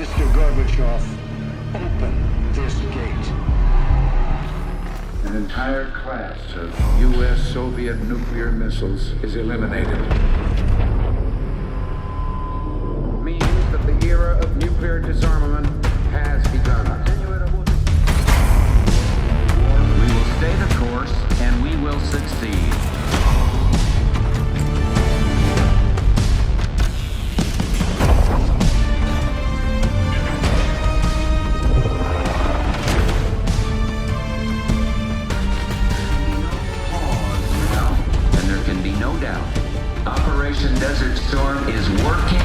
Mr. Gorbachev, open this gate. An entire class of U.S.-Soviet nuclear missiles is eliminated. Means that the era of nuclear disarmament has begun. We will stay the course, and we will succeed. And there can be no doubt. Operation Desert Storm is working.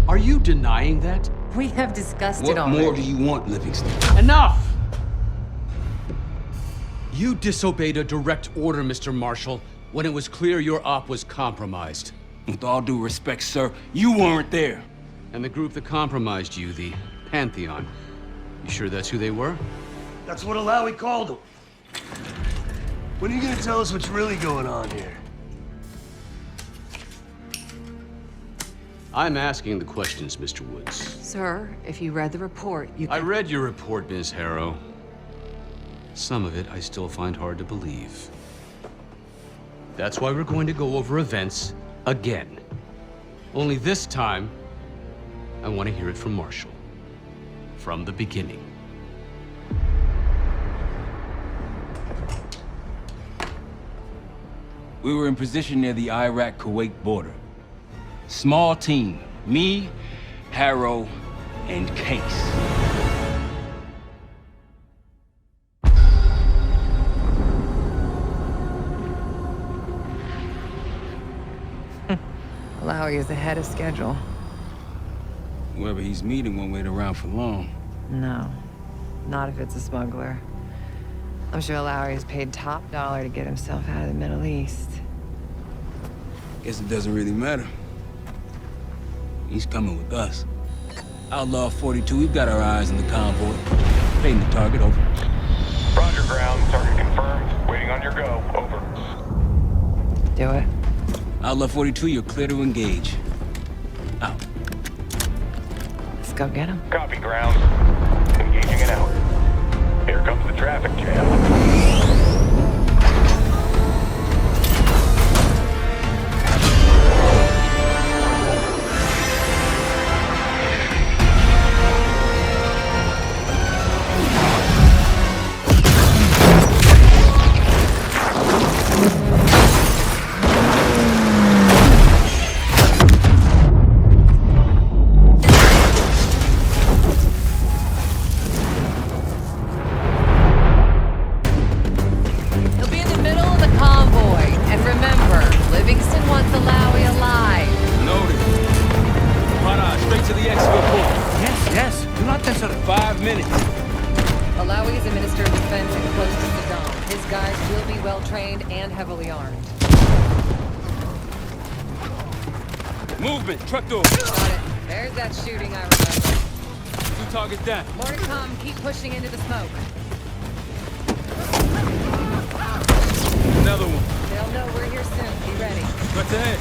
Are you denying that? We have discussed it already. What more do you want, Livingston? Enough! You disobeyed a direct order, Mr. Marshall, when it was clear your op was compromised. With all due respect, sir, you weren't there. And the group that compromised you, the Pantheon, you sure that's who they were? That's what Alawi called them. When are you gonna tell us what's really going on here? I'm asking the questions, Mr. Woods. Sir, if you read the report, you I can... read your report, Ms. Harrow. Some of it I still find hard to believe. That's why we're going to go over events again. Only this time, I want to hear it from Marshall. From the beginning. We were in position near the Iraq-Kuwait border. Small team. Me, Harrow, and Case. Alawi is ahead of schedule. Whoever he's meeting won't wait around for long. No, not if it's a smuggler. I'm sure Alawi is paid top dollar to get himself out of the Middle East. Guess it doesn't really matter. He's coming with us. Outlaw 42, we've got our eyes on the convoy. Fading the target, over. Roger, ground. Target confirmed. Waiting on your go. Over. Do it. Outlaw 42, you're clear to engage. Out. Let's go get him. Copy, ground. Engaging and out. Here comes the traffic jam. Movement, truck door. Got it. There's that shooting I remember. 2 targets down. More to come. Keep pushing into the smoke. Another one. They'll know we're here soon. Be ready. What's ahead?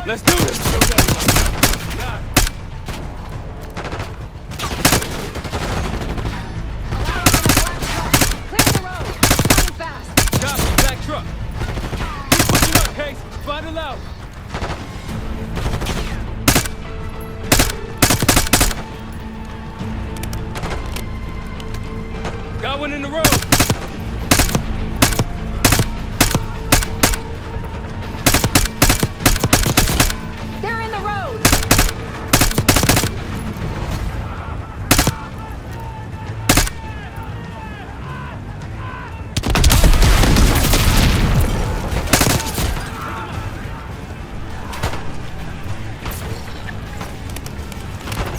Let's do this. Clear the road. Running fast. Copy, black truck. Keep pushing up, Case. Find it out. Got one in the road. They're in the road.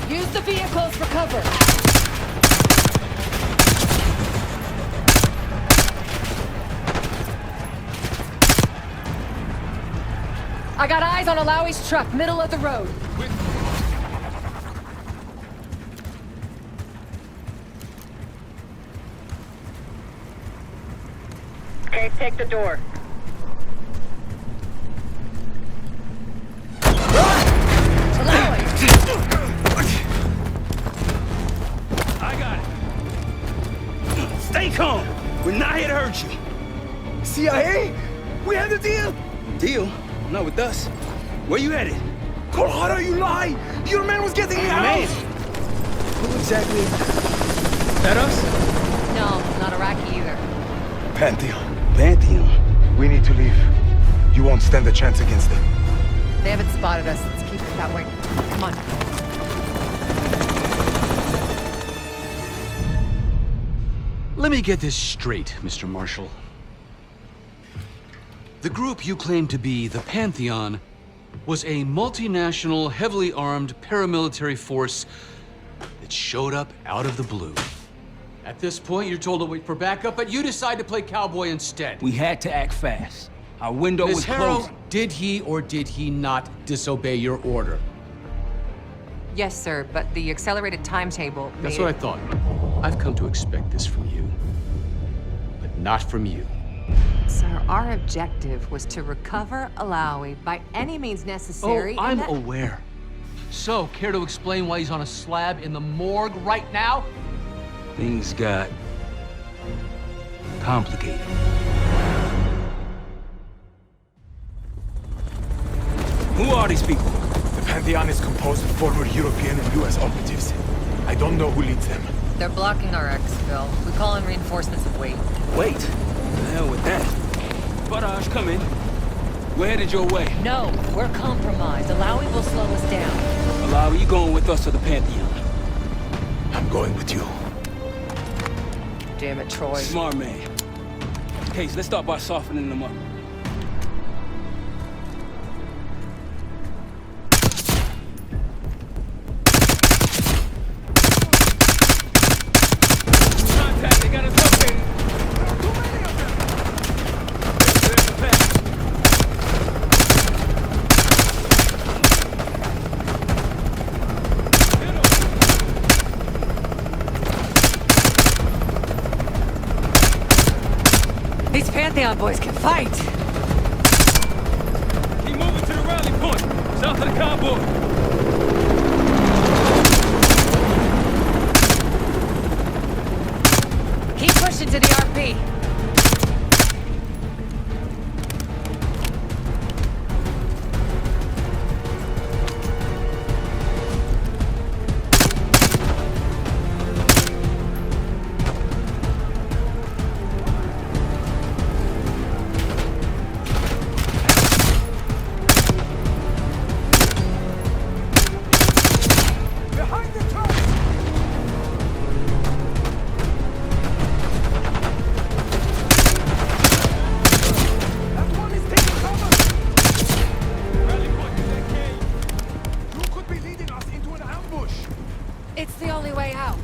Use the vehicles for cover. I got eyes on Alawi's truck, middle of the road. Okay, take the door. I got it. Stay calm. We're not here to hurt you. CIA? We had a deal? Deal? Not with us. Where you headed? Colorado, you lie! Your man was getting me out! Man. Who exactly? That us? No, not Iraqi either. Pantheon. Pantheon. We need to leave. You won't stand a chance against them. They haven't spotted us. Let's keep it that way. Come on. Let me get this straight, Mr. Marshall. The group you claim to be the Pantheon was a multinational, heavily armed paramilitary force that showed up out of the blue. At this point, you're told to wait for backup, but you decide to play cowboy instead. We had to act fast. Our window Ms. was Harrow, closing. did he or did he not disobey your order? Yes, sir, but the accelerated timetable That's what I thought. I've come to expect this from you, but not from you. Sir, our objective was to recover Alawi by any means necessary. Oh, I'm aware. So, care to explain why he's on a slab in the morgue right now? Things got complicated. Who are these people? The Pantheon is composed of former European and US operatives. I don't know who leads them. They're blocking our exfil. We call in reinforcements and wait. Wait. The hell with that. Barrage, come in. We're headed your way. No, we're compromised. Alawi will slow us down. Alawi, you going with us to the Pantheon? I'm going with you. Damn it, Troy. Smart man. Case, let's start by softening them up. Contact, they got us located. There's the path. These Pantheon boys can fight! Keep moving to the rally point, south of the convoy. Keep pushing to the RP. Behind the truck! That one is taking cover! Rally point is that cave. You could be leading us into an ambush! It's the only way out.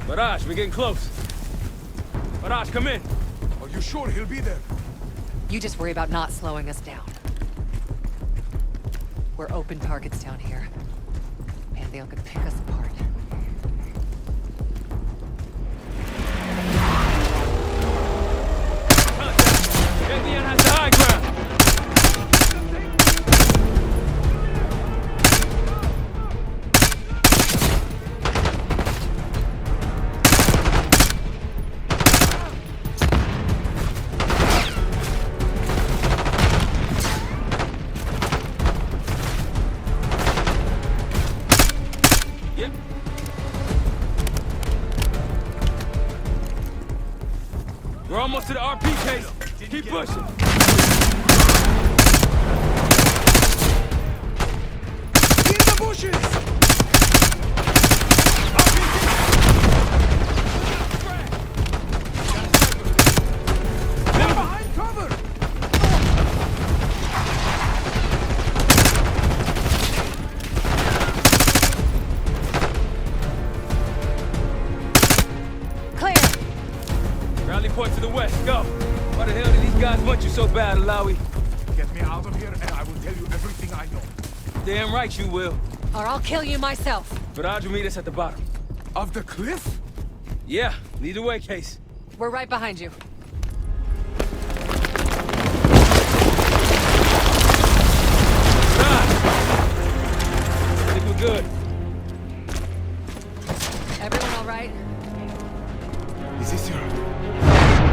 Barrage, we're getting close. Barrage, come in. Are you sure he'll be there? You just worry about not slowing us down. We're open targets down here. Pantheon could pick us apart. Contact. Pantheon has the high ground. Yep. We're almost to the RP case. Keep pushing. In the bushes! Behind cover! Clear! point to the west. Go. Why the hell did these guys want you so bad, Alawi? Get me out of here and I will tell you everything I know. Damn right you will. Or I'll kill you myself. But Audrey meet us at the bottom. Of the cliff? Yeah, lead the way, Case. We're right behind you. I think we're good. Everyone all right? Is this your...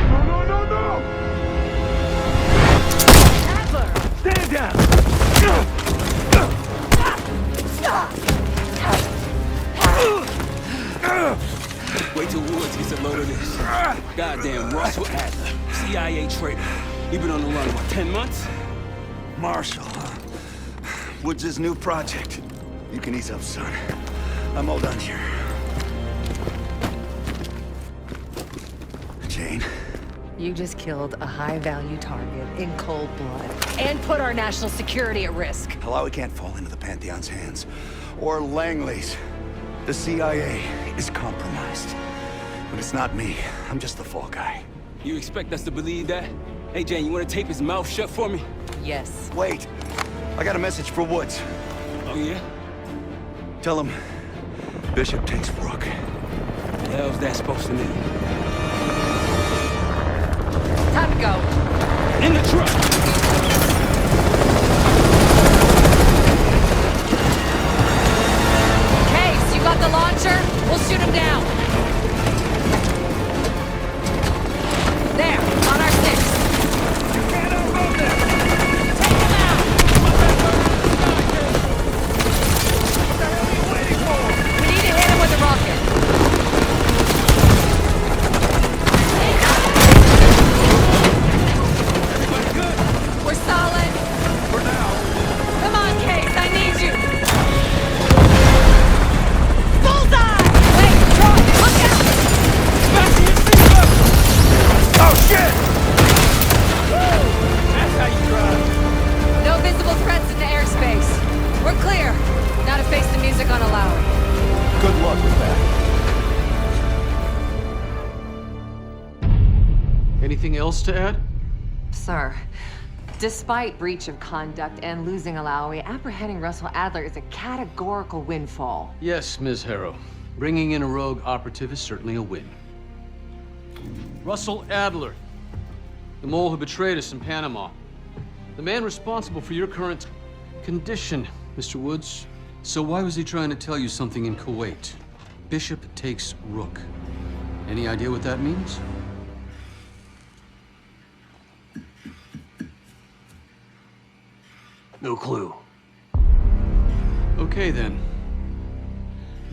No, no, no, no! Adler! Stand down! Wait till Woods gets a load of this. Goddamn Russell Adler, CIA traitor. He been on the run, what, 10 months? Marshall. Woods' new project. You can ease up, son. I'm all done here. Jane. You just killed a high-value target in cold blood and put our national security at risk. Alawi can't fall into the Pantheon's hands. Or Langley's. The CIA is compromised. But it's not me. I'm just the fall guy. You expect us to believe that? Hey, Jane, you want to tape his mouth shut for me? Yes. Wait. I got a message for Woods. Oh, yeah? Tell him Bishop takes Rook. What the hell's that supposed to mean? Time to go. In the truck! Case, you got the launcher? We'll shoot him down. There, on our six. You can't outrun them! Take him out! What the hell are you waiting for? We need to hit him with a rocket. Everybody good? We're solid. For now. Come on, Case, I need you. Bullseye! Wait, Rook, look out! Fasten your seatbelt! Oh, shit! That's how you drive. No visible threats in the airspace. We're clear. Now to face the music on Alawi. Good luck with that. Anything else to add? Sir, despite breach of conduct and losing Alawi, apprehending Russell Adler is a categorical windfall. Yes, Ms. Harrow. Bringing in a rogue operative is certainly a win. Russell Adler, the mole who betrayed us in Panama. The man responsible for your current condition, Mr. Woods. So why was he trying to tell you something in Kuwait? Bishop takes Rook. Any idea what that means? No clue. Okay, then.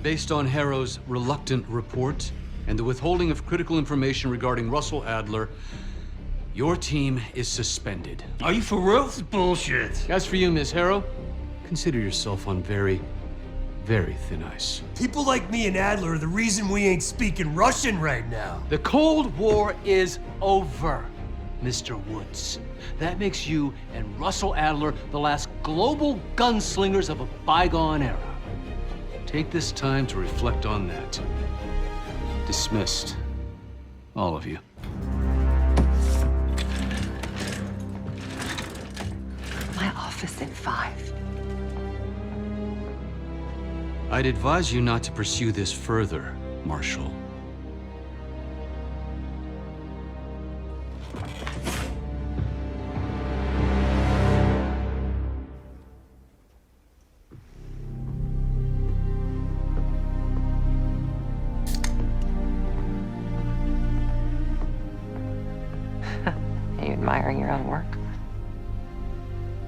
Based on Harrow's reluctant report and the withholding of critical information regarding Russell Adler, your team is suspended. Are you for real? This is bullshit. As for you, Ms. Harrow, consider yourself on very, very thin ice. People like me and Adler are the reason we ain't speaking Russian right now. The Cold War is over, Mr. Woods. That makes you and Russell Adler the last global gunslingers of a bygone era. Take this time to reflect on that. Dismissed. All of you. My office in 5. I'd advise you not to pursue this further, Marshal. Are you admiring your own work?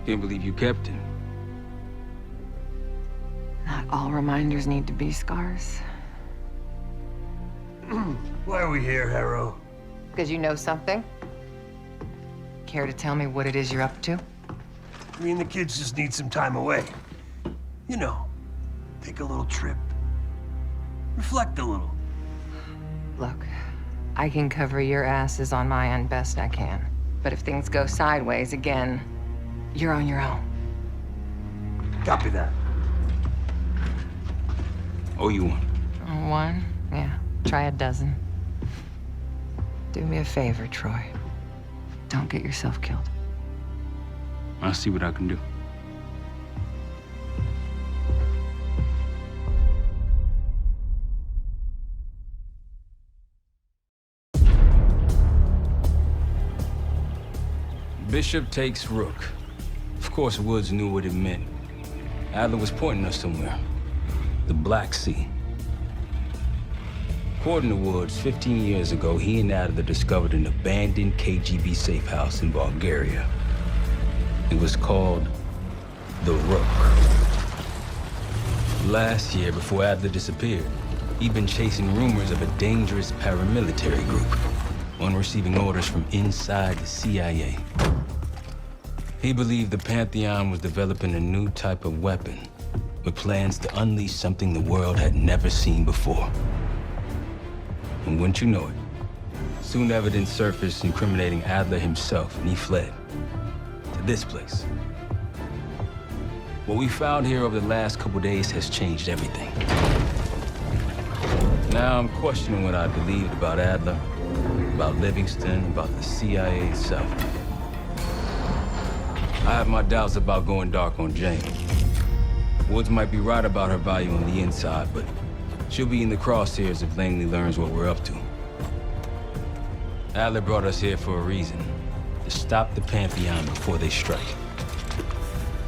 Can't believe you kept him. Not all reminders need to be scars. Why are we here, Harrow? Because you know something? Care to tell me what it is you're up to? Me and the kids just need some time away. You know, take a little trip. Reflect a little. Look, I can cover your asses on my end best I can. But if things go sideways again, you're on your own. Copy that. Oh, you want? One? Yeah. Try a dozen. Do me a favor, Troy. Don't get yourself killed. I'll see what I can do. Bishop takes Rook. Of course, Woods knew what it meant. Adler was pointing us somewhere. The Black Sea. According to Woods, 15 years ago, he and Adler discovered an abandoned KGB safe house in Bulgaria. It was called the Rook. Last year, before Adler disappeared, he'd been chasing rumors of a dangerous paramilitary group, one receiving orders from inside the CIA. He believed the Pantheon was developing a new type of weapon, with plans to unleash something the world had never seen before. And wouldn't you know it, soon evidence surfaced incriminating Adler himself, and he fled to this place. What we found here over the last couple days has changed everything. Now I'm questioning what I believed about Adler, about Livingston, about the CIA itself. I have my doubts about going dark on Jane. Woods might be right about her value on the inside, but she'll be in the crosshairs if Langley learns what we're up to. Adler brought us here for a reason, to stop the Pantheon before they strike.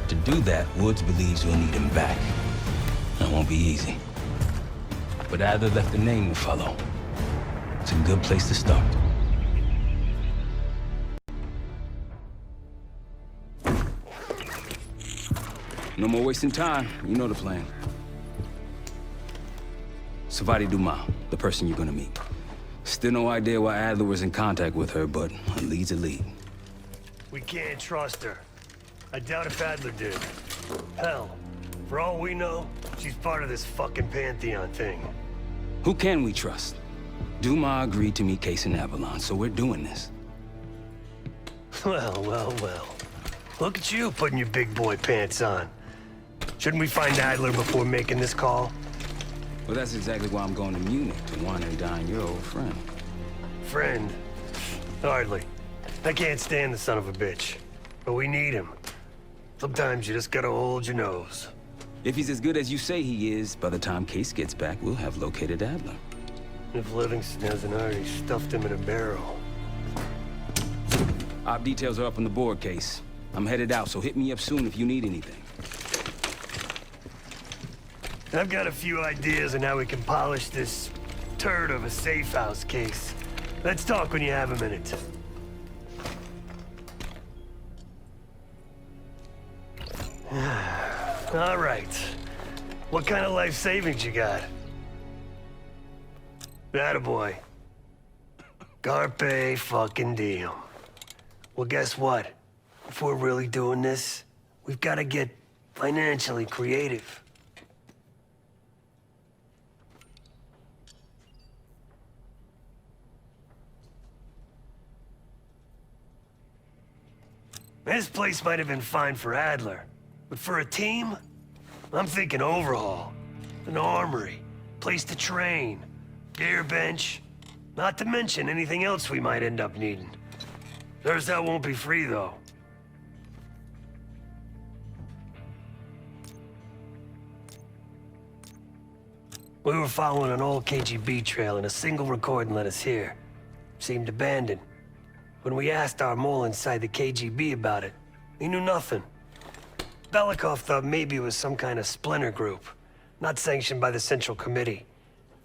To do that, Woods believes we'll need him back. That won't be easy. But Adler left a name to follow. It's a good place to start. No more wasting time. You know the plan. Savati Dumas, the person you're gonna meet. Still no idea why Adler was in contact with her, but a lead's a lead. We can't trust her. I doubt if Adler did. Hell, for all we know, she's part of this fucking Pantheon thing. Who can we trust? Dumas agreed to meet Case in Avalon, so we're doing this. Well, well, well. Look at you putting your big boy pants on. Shouldn't we find Adler before making this call? Well, that's exactly why I'm going to Munich, to wine and dine your old friend. Friend? Hardly. I can't stand the son of a bitch. But we need him. Sometimes you just gotta hold your nose. If he's as good as you say he is, by the time Case gets back, we'll have located Adler. If Livingston hasn't already stuffed him in a barrel. Op details are up on the board, Case. I'm headed out, so hit me up soon if you need anything. I've got a few ideas on how we can polish this turd of a safe house case. Let's talk when you have a minute. All right. What kind of life savings you got? Attaboy. Carpe fucking diem. Well, guess what? If we're really doing this, we've got to get financially creative. This place might have been fine for Adler, but for a team, I'm thinking overhaul. An armory, place to train, gear bench, not to mention anything else we might end up needing. There's that won't be free, though. We were following an old KGB trail and a single recording led us here. Seemed abandoned. When we asked our mole inside the KGB about it, he knew nothing. Belikov thought maybe it was some kind of splinter group, not sanctioned by the Central Committee.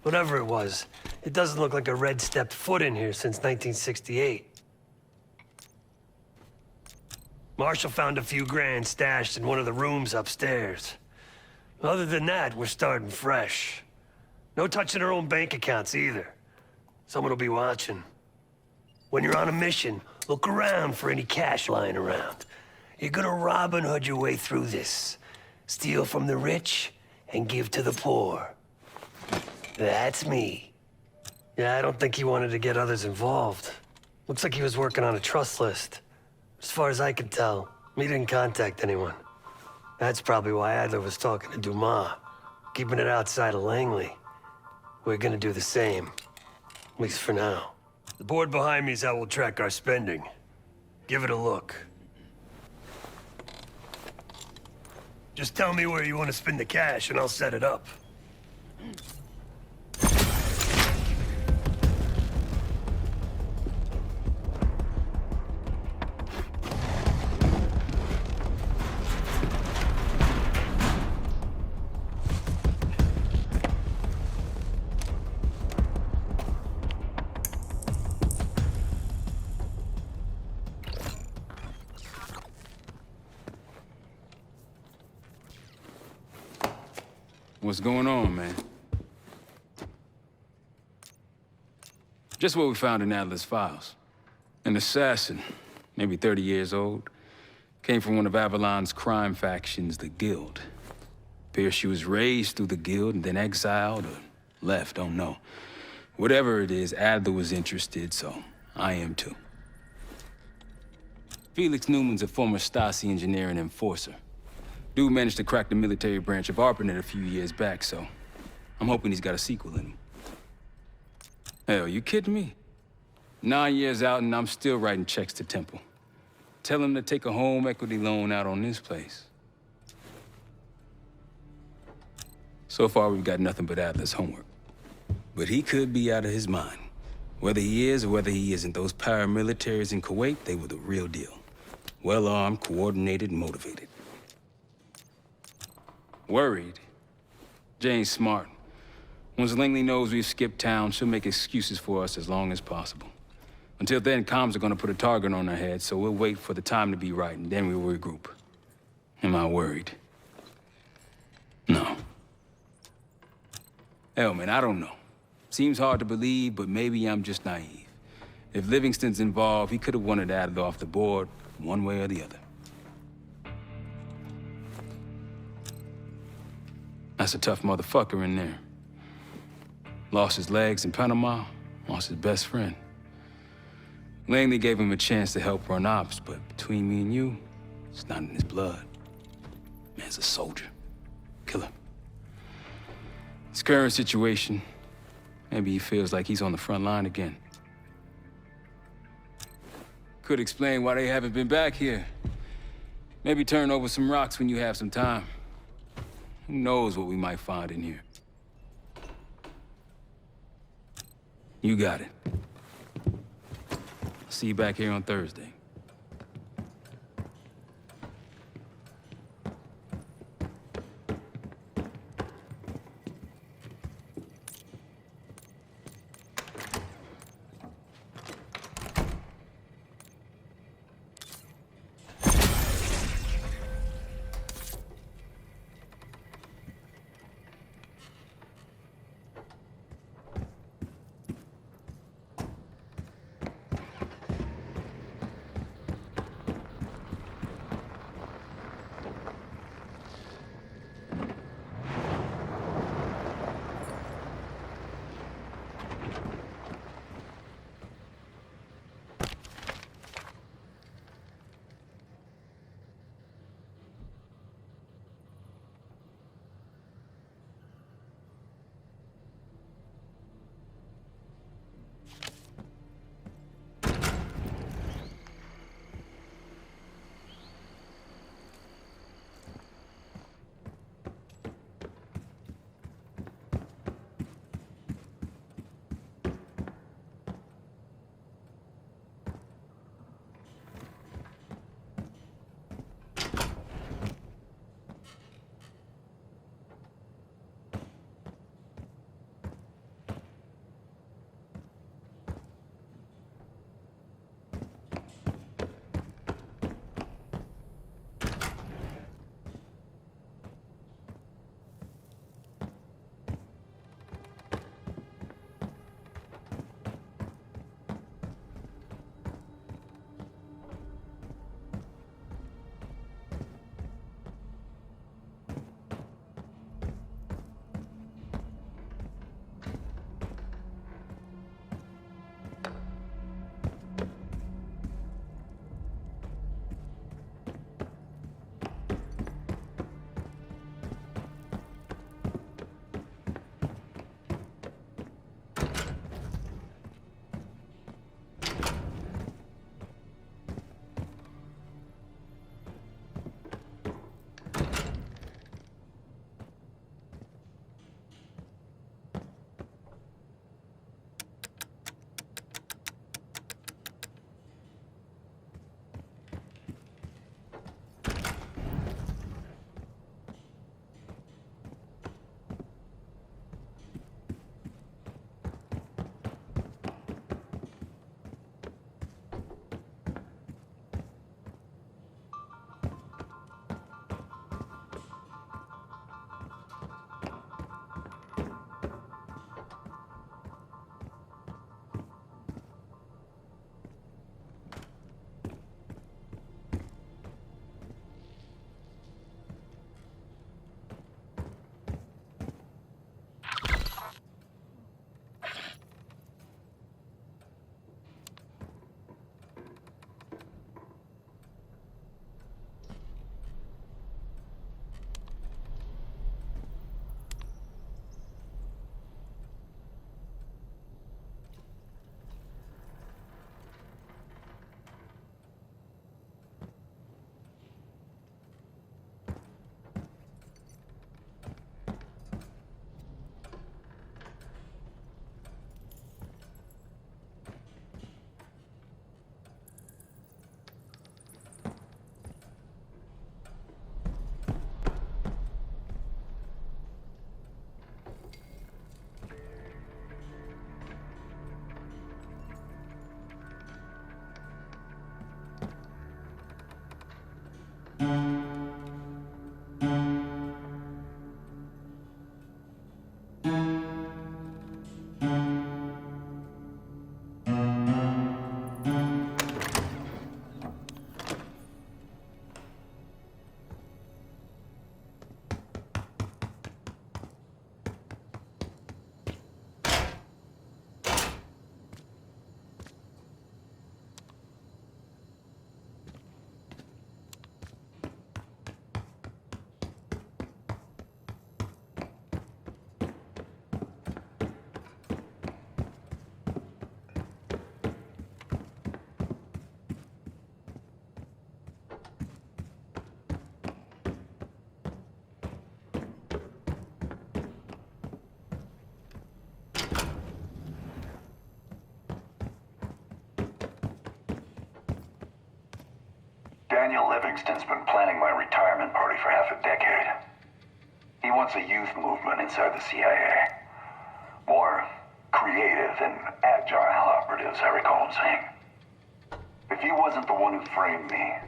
Whatever it was, it doesn't look like a Red stepped foot in here since 1968. Marshall found a few grand stashed in one of the rooms upstairs. Other than that, we're starting fresh. No touching our own bank accounts either. Someone will be watching. When you're on a mission, look around for any cash lying around. You're gonna Robin Hood your way through this. Steal from the rich and give to the poor. That's me. Yeah, I don't think he wanted to get others involved. Looks like he was working on a trust list. As far as I can tell, he didn't contact anyone. That's probably why Adler was talking to Dumas, keeping it outside of Langley. We're gonna do the same, at least for now. The board behind me is how we'll track our spending. Give it a look. Just tell me where you want to spend the cash and I'll set it up. What's going on, man? Just what we found in Adler's files. An assassin, maybe 30 years old, came from one of Avalon's crime factions, the Guild. Appears she was raised through the Guild and then exiled or left, don't know. Whatever it is, Adler was interested, so I am too. Felix Newman's a former Stasi engineer and enforcer. Dude managed to crack the military branch of ARPANET a few years back, so I'm hoping he's got a sequel in him. Hell, you kidding me? 9 years out and I'm still writing checks to Temple. Tell him to take a home equity loan out on this place. So far, we've got nothing but Adler's homework. But he could be out of his mind. Whether he is or whether he isn't, those paramilitaries in Kuwait, they were the real deal. Well-armed, coordinated, motivated. Worried? Jane's smart. Once Langley knows we've skipped town, she'll make excuses for us as long as possible. Until then, comms are gonna put a target on our heads, so we'll wait for the time to be right, and then we'll regroup. Am I worried? No. Hell, man, I don't know. Seems hard to believe, but maybe I'm just naive. If Livingston's involved, he could have wanted Adler off the board, one way or the other. That's a tough motherfucker in there. Lost his legs in Panama, lost his best friend. Langley gave him a chance to help run ops, but between me and you, it's not in his blood. Man's a soldier. Killer. His current situation, maybe he feels like he's on the front line again. Could explain why they haven't been back here. Maybe turn over some rocks when you have some time. Who knows what we might find in here? You got it. I'll see you back here on Thursday. Daniel Livingston's been planning my retirement party for half a decade. He wants a youth movement inside the CIA. More creative and agile operatives, I recall him saying. If he wasn't the one who framed me,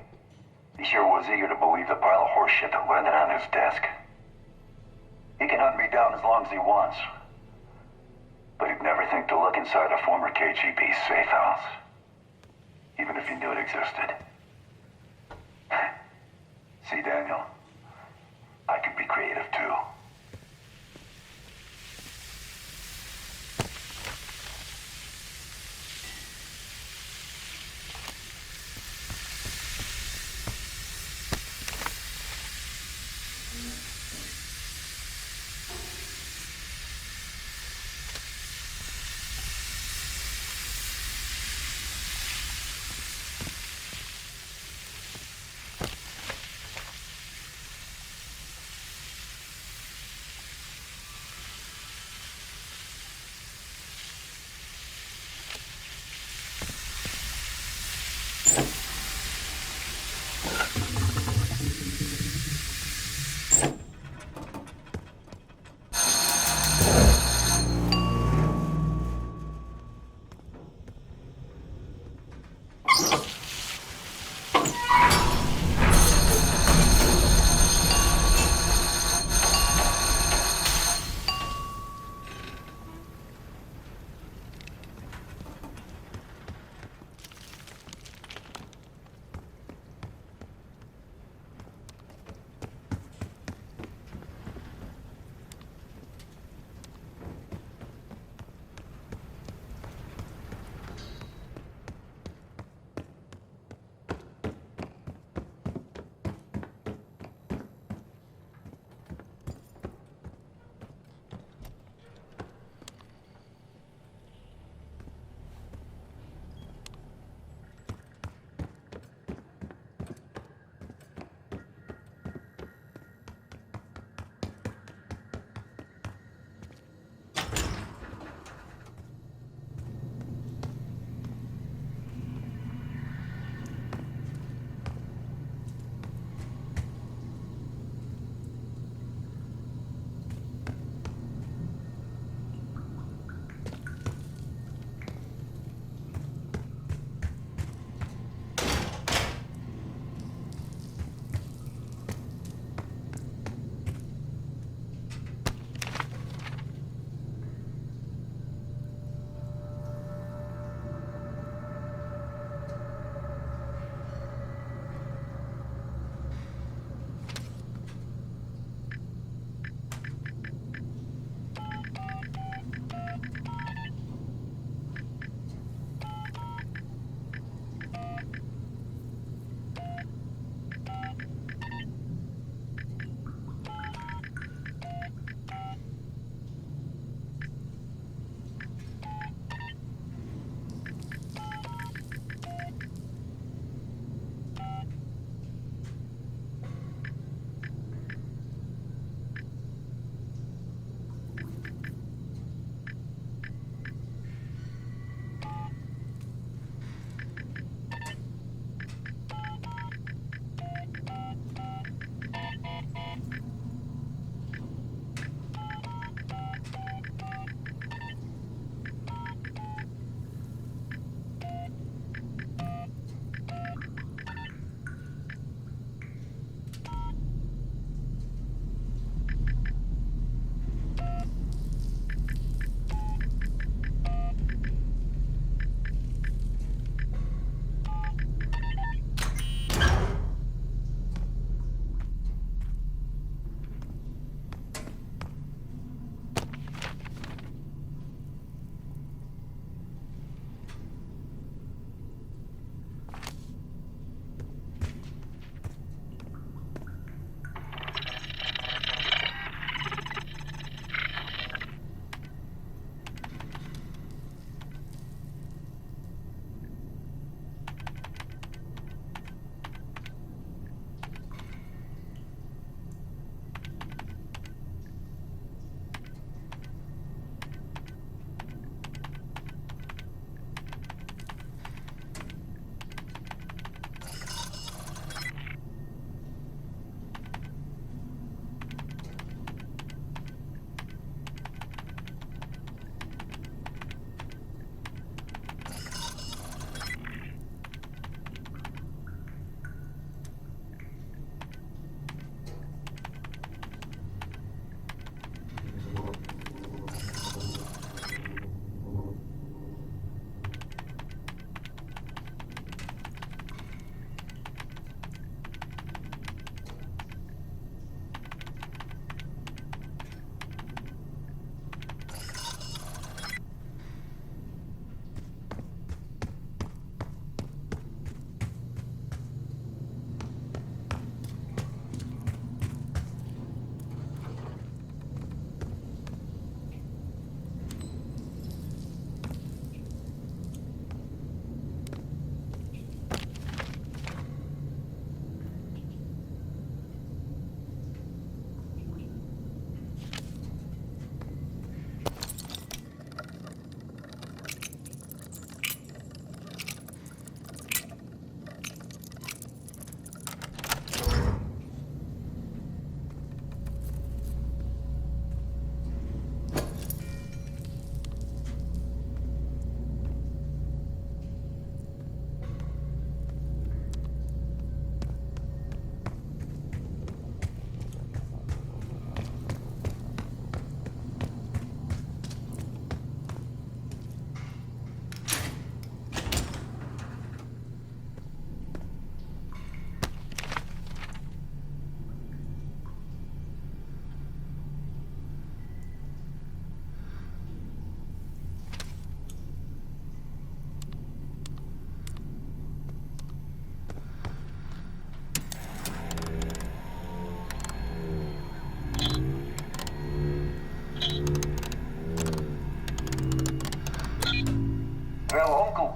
he sure was eager to believe the pile of horseshit that landed on his desk. He can hunt me down as long as he wants. But he'd never think to look inside a former KGB safe house. Even if he knew it existed. See, Daniel? I can be creative too.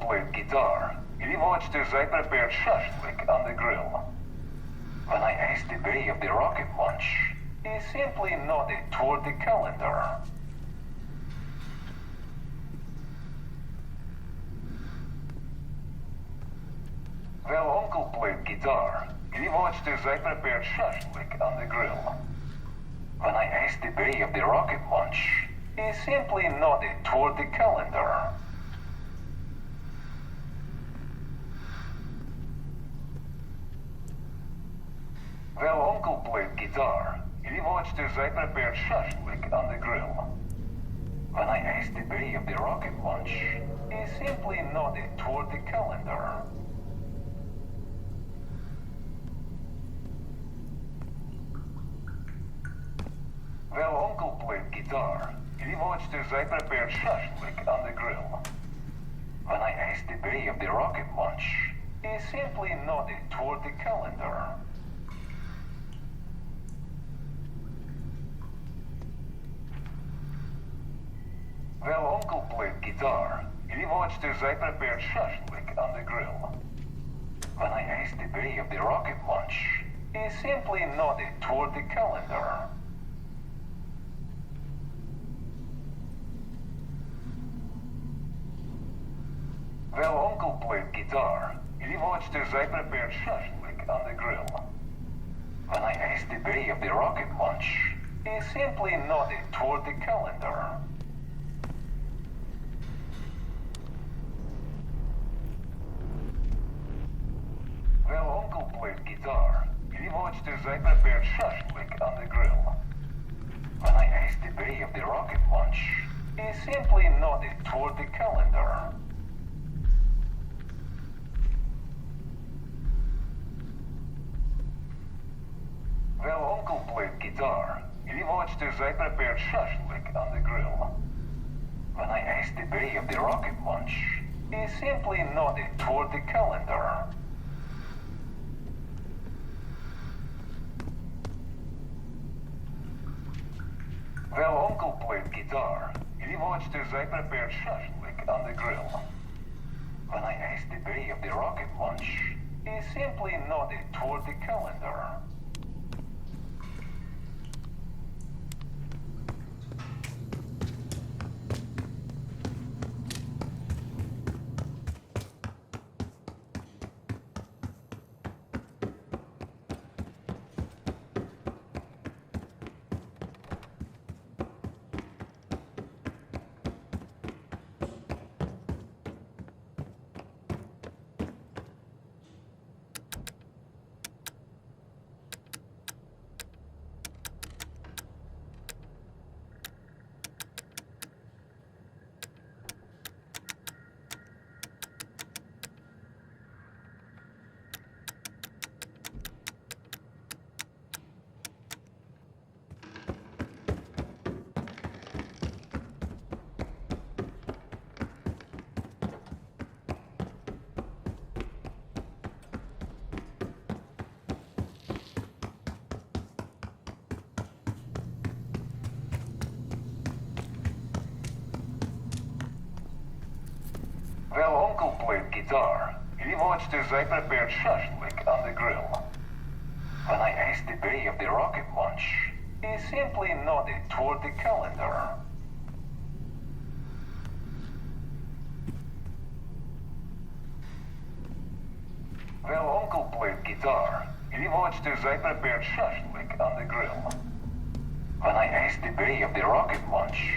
played guitar, he watched as I prepared shashlik on the grill. When I asked the day of the rocket launch, he simply nodded toward the calendar. Well, Uncle played guitar. He watched as I prepared shashlik on the grill. When I asked the day of the rocket launch, he simply nodded toward the calendar. Well, Uncle played guitar. He watched as I prepared shashlik on the grill. When I asked the day of the rocket launch, he simply nodded toward the calendar. Well, Uncle played guitar. He watched as I prepared shashlik on the grill. When I asked the day of the rocket launch, he simply nodded toward the calendar. Well, Uncle played guitar. He watched as I prepared shashlik on the grill. When I asked the day of the rocket launch, he simply nodded toward the calendar. Well, Uncle played guitar. He watched as I prepared shashlik on the grill. When I asked the day of the rocket launch, he simply nodded toward the calendar. Well, Uncle played guitar. He watched as I prepared shashlik on the grill. When I asked the day of the rocket launch, he simply nodded toward the calendar. Well, Uncle played guitar. He watched as I prepared shashlik on the grill. When I asked the day of the rocket launch, he simply nodded toward the calendar. Well, Uncle played guitar. He watched as I prepared shashlik on the grill. When I asked the day of the rocket launch, he simply nodded toward the calendar. Well, Uncle played guitar. He watched as I prepared shashlik on the grill. When I asked the day of the rocket launch, he simply nodded toward the calendar. Well, Uncle played guitar. He watched as I prepared shashlik on the grill. When I asked the day of the rocket launch,